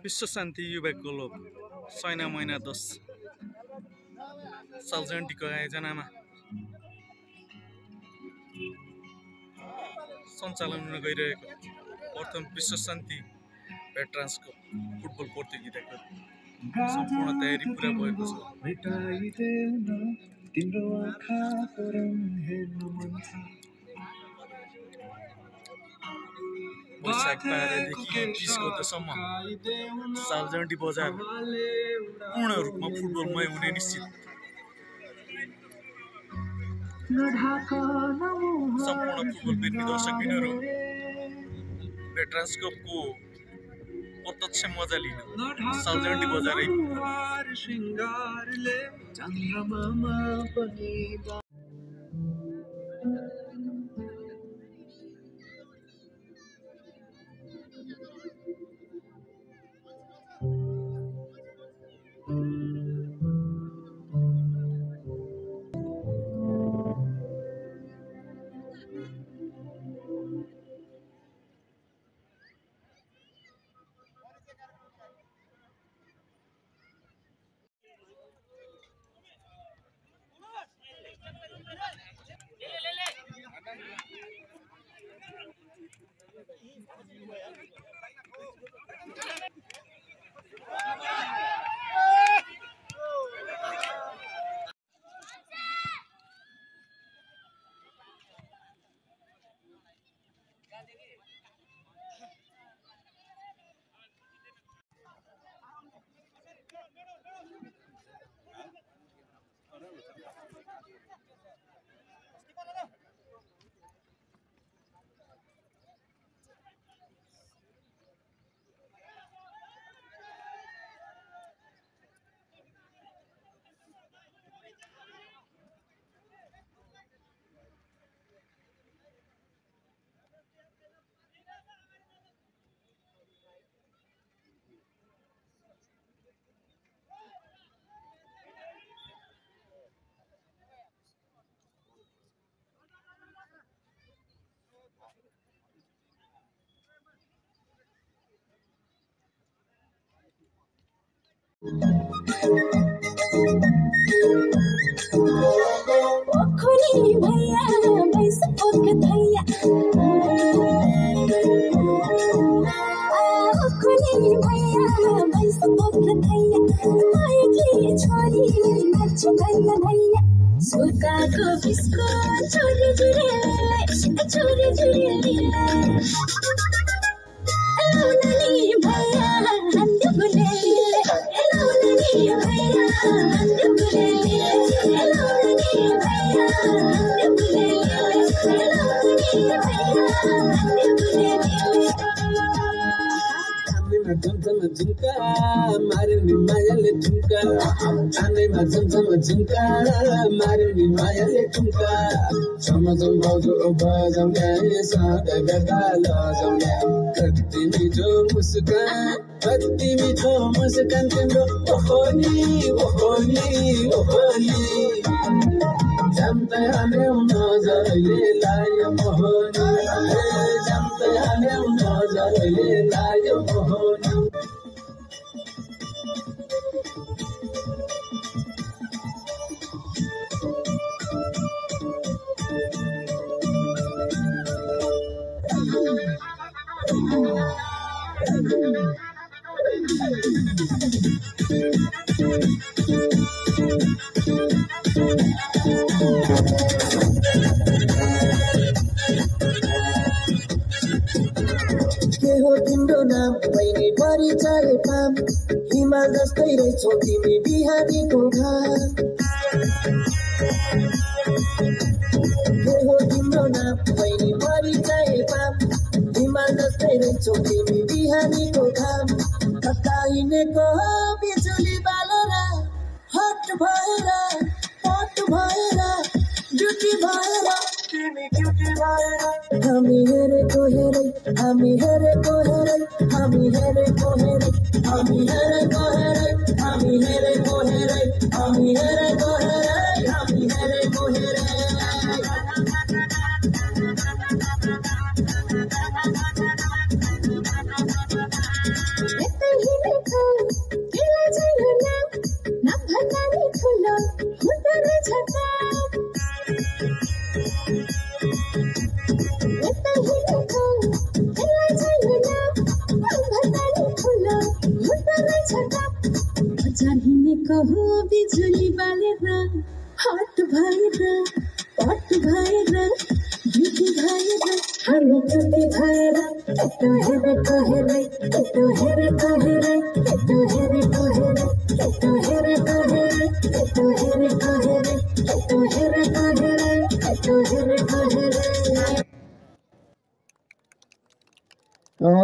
विश्व शान्ति युवा क्लब सैना महिना 10 साल जयन्तीको आयोजनामा सञ्चालन हुन गइरहेको प्रथम विश्व शान्ति भेटरान्स कप फुटबल प्रतियोगिताको सम्पूर्ण तयारी पुरा भएको छ। वैशाख 12 देखि 30 गतेसम्म साल जयन्ती बजार पूर्ण रूपमा फुटबलमय हुने निश्चित। सम्पूर्ण फुटबल प्रेमी दर्शकबिनहरू भेटरान्स कपको प्रत्यक्ष मजा लिन साल जयन्ती बजार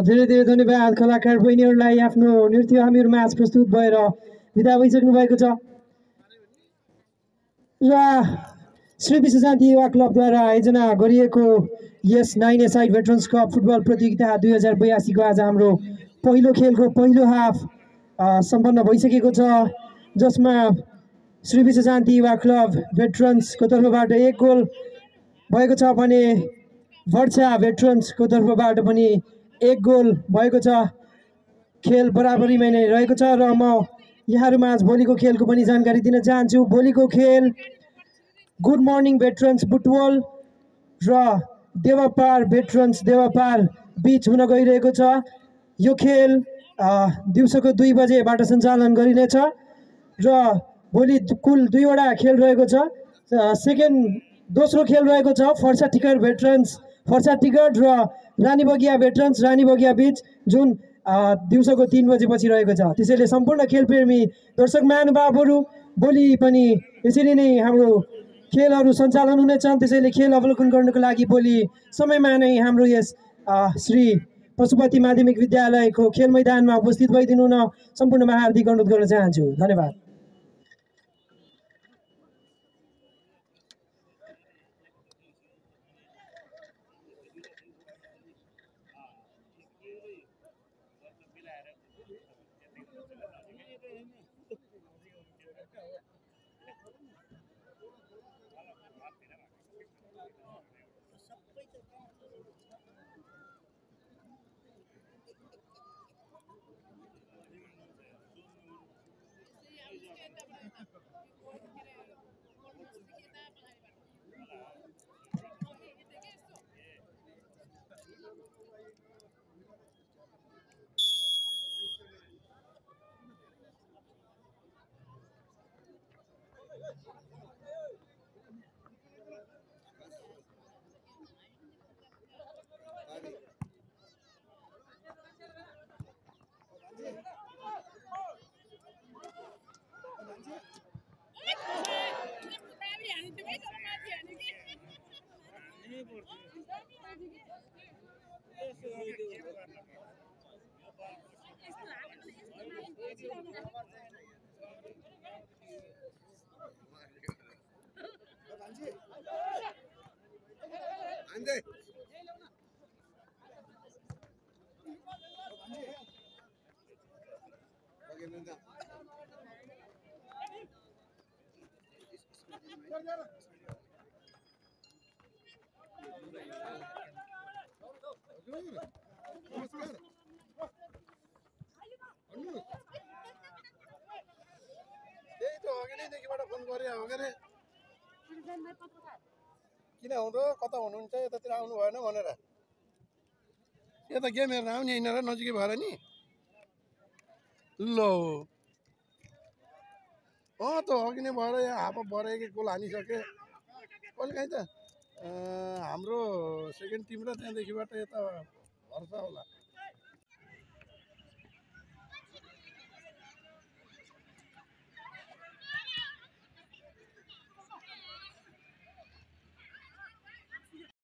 धेरै धेरै धन्यवाद कलाकार बहिनीहरूलाई आफ्नो नृत्य हामीहरूमा आज प्रस्तुत भएर विदा भइसक्नु भएको छ र श्री विश्व शान्ति युवा क्लबद्वारा आयोजना गरिएको यस 9A side veterans cup football प्रतियोगिता 2082 को आज हाम्रो पहिलो खेलको पहिलो हाफ सम्पन्न भइसकेको छ जसमा श्री विश्व शान्ति युवा क्लब भेटरन्सको तर्फबाट 1 गोल भएको छ भने वर्षा भेटरन्सको तर्फबाट पनि 1 गोल भएको छ खेल बराबरीमै नै रहेको छ र म यहाँहरुमा आज भोलिको खेलको पनि जानकारी दिन चाहन्छु भोलिको खेल गुड मर्निङ भेटरन्स बुटवल र देवापार भेटरन्स देवापार बीच हुन गइरहेको छ यो खेल दिउँसोको 2 बजेबाट सञ्चालन गरिनेछ र भोलि कुल 2 वटा खेल रहेको छ दोस्रो खेल रहेको छ फर्सा टिकट भेटरन्स फर्सा टिकट र रानीबगिया भेटरन्स रानीबगिया बीच जुन दिउँसोको 3 बजेपछि रहेको छ त्यसैले सम्पूर्ण खेलप्रेमी दर्शक महानुभावहरू भोलि पनि यसरी नै हाम्रो खेलहरू सञ्चालन हुनेछन् त्यसैले खेल अवलोकन गर्नको लागि भोलि समयमा नै हाम्रो यस श्री पशुपति माध्यमिक विद्यालयको खेल मैदानमा उपस्थित भइदिनु हुन सम्पूर्णमा हार्दिक अनुरोध गर्न चाहन्छु धन्यवाद किन हुँदो कता हुनुहुन्छ यतातिर आउनु भएन भनेर यता गेम हेर्न आउने यिनीहरू नजिकै भएर नि ल त अघि नै भएर यहाँ हाफ भएर एक गोल हानिसके कहिले काहीँ त हाम्रो सेकेन्ड टिम र त्यहाँदेखिबाट यता भर्छ होला